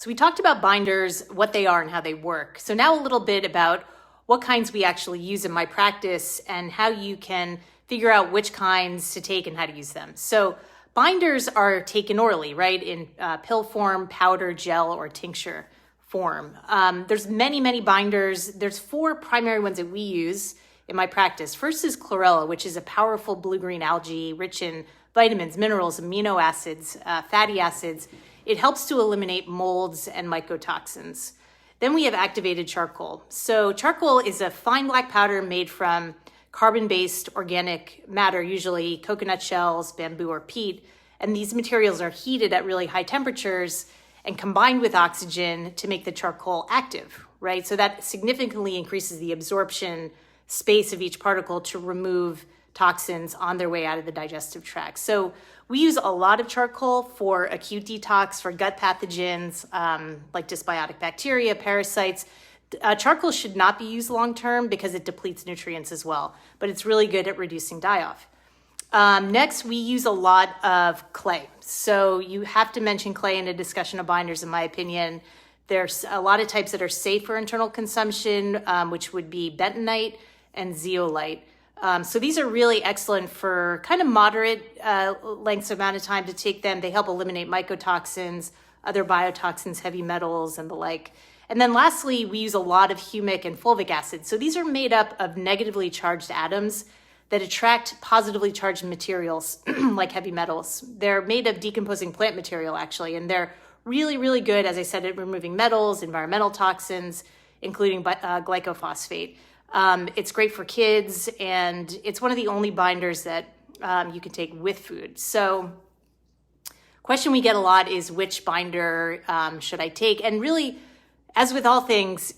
So we talked about binders, what they are and how they work. So now a little bit about what kinds we actually use in my practice and how you can figure out which kinds to take and how to use them. So binders are taken orally, right? In pill form, powder, gel, or tincture form. There's many binders. There's 4 primary ones that we use in my practice. First is chlorella, which is a powerful blue-green algae rich in vitamins, minerals, amino acids, fatty acids. It helps to eliminate molds and mycotoxins. Then we have activated charcoal. So charcoal is a fine black powder made from carbon-based organic matter, usually coconut shells, bamboo, or peat. And these materials are heated at really high temperatures and combined with oxygen to make the charcoal active, right? So that significantly increases the absorption space of each particle to remove toxins on their way out of the digestive tract. So we use a lot of charcoal for acute detox, for gut pathogens like dysbiotic bacteria, parasites. Charcoal should not be used long-term because it depletes nutrients as well, but it's really good at reducing die-off. Next, we use a lot of clay. So you have to mention clay in a discussion of binders, in my opinion. There's a lot of types that are safe for internal consumption, which would be bentonite and zeolite. So these are really excellent for kind of moderate lengths of amount of time to take them. They help eliminate mycotoxins, other biotoxins, heavy metals, and the like. And then lastly, we use a lot of humic and fulvic acid. So these are made up of negatively charged atoms that attract positively charged materials like heavy metals. They're made of decomposing plant material, actually, and they're really good, as I said, at removing metals, environmental toxins, including glycophosphate. It's great for kids, and it's one of the only binders that you can take with food. So question we get a lot is which binder should I take? And really, as with all things,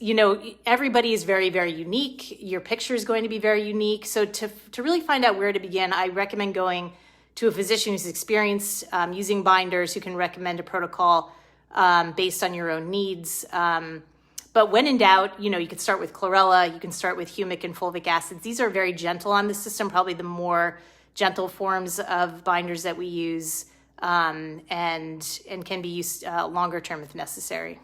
everybody is very unique. Your picture is going to be very unique. So to really find out where to begin, I recommend going to a physician who's experienced using binders, who can recommend a protocol based on your own needs. But when in doubt, you can start with chlorella, you can start with humic and fulvic acids. These are very gentle on the system, probably the more gentle forms of binders that we use, and can be used longer term if necessary.